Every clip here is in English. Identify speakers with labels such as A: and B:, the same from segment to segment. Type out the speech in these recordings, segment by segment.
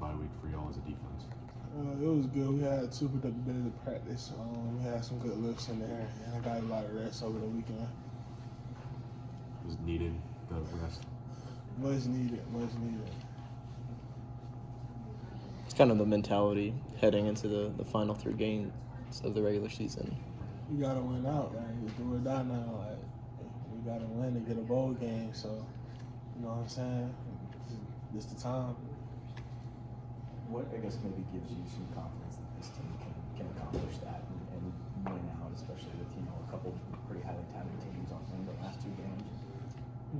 A: bye week for y'all as a defense?
B: It was good. We had 2 productive days of practice. We had some good lifts in there, and I got a lot of rest over the weekend.
A: Was needed, the rest?
B: Much needed, much needed.
C: It's kind of the mentality heading into the final 3 games of the regular season.
B: We gotta win out, like it's do or die now. Like we gotta win to get a bowl game. So you know what I'm saying? This the time.
D: What, I guess, maybe gives you some confidence that this team can accomplish that and win out, especially with, a couple pretty highly touted teams in the last 2 games?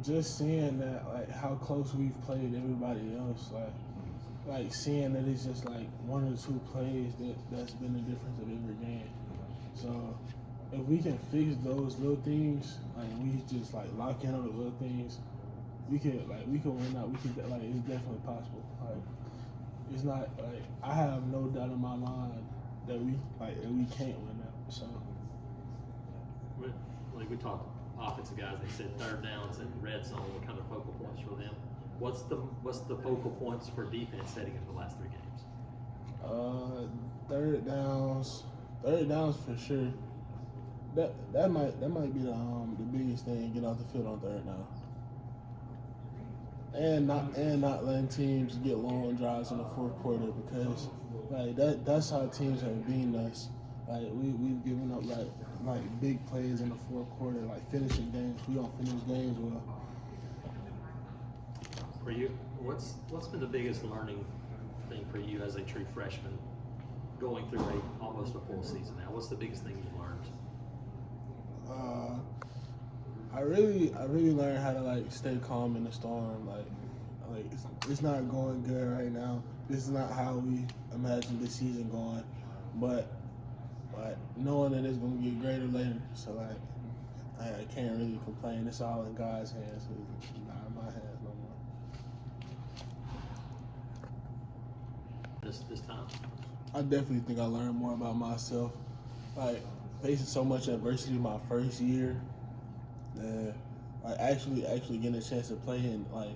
B: Just seeing that, like how close we've played everybody else, like seeing that it's just like 1 or 2 plays that's been the difference of every game. So if we can fix those little things, like we just like lock in on those little things, we can win out. It's definitely possible. Like it's not like I have no doubt in my mind that we can't win out. So
E: like we talked offensive guys, they said third downs and red zone were kind of focal points for them. What's the focal points for defense heading into the last 3 games?
B: Third downs for sure. That might be the biggest thing. Get off the field on third down. And not letting teams get long drives in the fourth quarter, because like that's how teams have beaten us. Like we've given up like big plays in the fourth quarter, like finishing games. We don't finish games well.
E: For you, what's been the biggest learning thing for you as a true freshman going through almost a full season now? What's the biggest thing you've learned?
B: I really learned how to like stay calm in the storm. Like it's not going good right now. This is not how we imagined this season going, but knowing that it's gonna get greater later. So like I can't really complain. It's all in God's hands. It's not in my hands no more.
E: This time?
B: I definitely think I learned more about myself. Like facing so much adversity my first year, like actually getting a chance to play, and like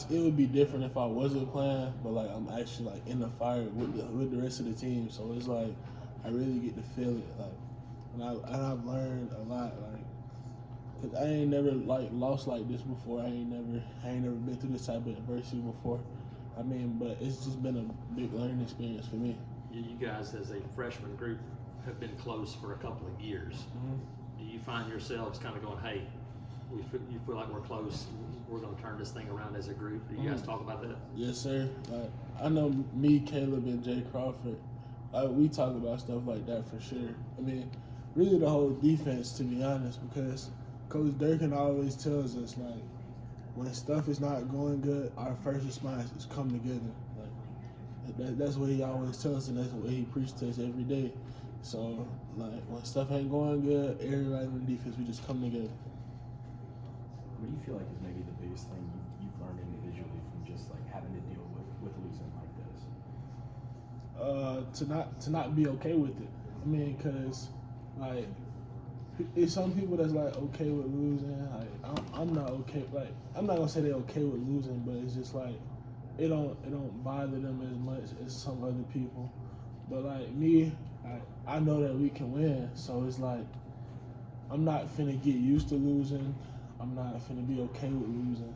B: it would be different if I wasn't playing, but like I'm actually like in the fire with the rest of the team. So it's like I really get to feel it. Like and I've learned a lot. Like 'cause I ain't never like lost like this before. I ain't never been through this type of adversity before. I mean, but it's just been a big learning experience for me.
E: You guys as a freshman group have been close for a couple of years.
B: Mm-hmm.
E: Do you find yourselves kind of going, hey, you feel like we're close, we're going to turn this thing around as a group? Do you guys talk about that?
B: Yes, sir. Like I know me, Caleb, and Jay Crawford, we talk about stuff like that for sure. I mean, really the whole defense, to be honest, because Coach Durkin always tells us, like, when stuff is not going good, our first response is come together. Like that's what he always tells us, and that's what he preaches to us every day. So, like, when stuff ain't going good, everybody on the defense, we just come together.
D: What do you feel like is maybe the biggest thing you've learned individually from just like having to deal with losing like this?
B: To not be okay with it. I mean, cause like it's some people that's like okay with losing. Like I'm not okay. Like I'm not gonna say they're okay with losing, but it's just like it don't bother them as much as some other people. But like me, I know that we can win. So it's like I'm not finna get used to losing. I'm not finna be okay with losing.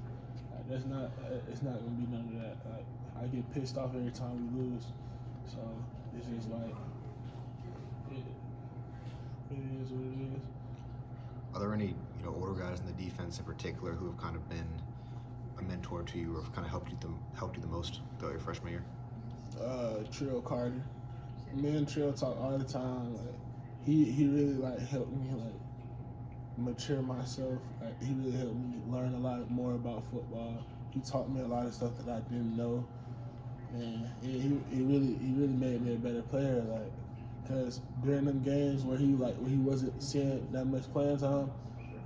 B: Like, it's not gonna be none of that. Like I get pissed off every time we lose. So it's just like it is what it is.
F: Are there any older guys in the defense in particular who have kind of been a mentor to you or have kind of helped you the most throughout your freshman year?
B: Trill Carter. Me and Trill talk all the time. Like he really like helped me like mature myself. Like he really helped me learn a lot more about football. He taught me a lot of stuff that I didn't know, and he really made me a better player. Like, cause during them games where he wasn't seeing that much playing time,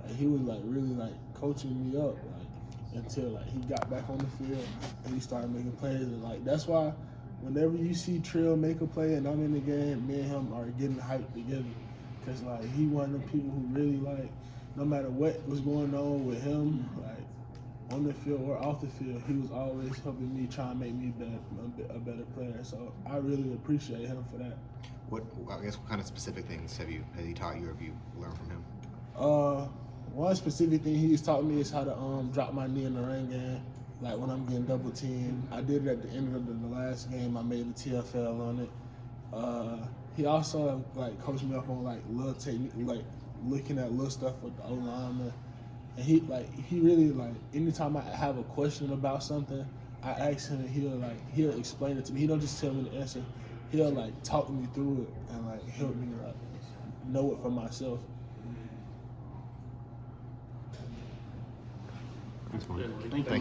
B: like, he was like really like coaching me up like until like he got back on the field and he started making plays. And like that's why whenever you see Trill make a play and I'm in the game, me and him are getting hyped together. Cause like he one of the people who really like no matter what was going on with him, like on the field or off the field, he was always helping me try and make me a better player. So I really appreciate him for that.
F: What kind of specific things has he taught you or have you learned from him?
B: One specific thing he's taught me is how to drop my knee in the rain game. Like when I'm getting double teamed. I did it at the end of the last game. I made a TFL on it. He also like coached me up on like little technique, like looking at little stuff with the O-lineman. And he really like anytime I have a question about something, I ask him and he'll explain it to me. He don't just tell me the answer. He'll like talk me through it and like help me like know it for myself.
A: Thanks, Malik.
E: Thank you.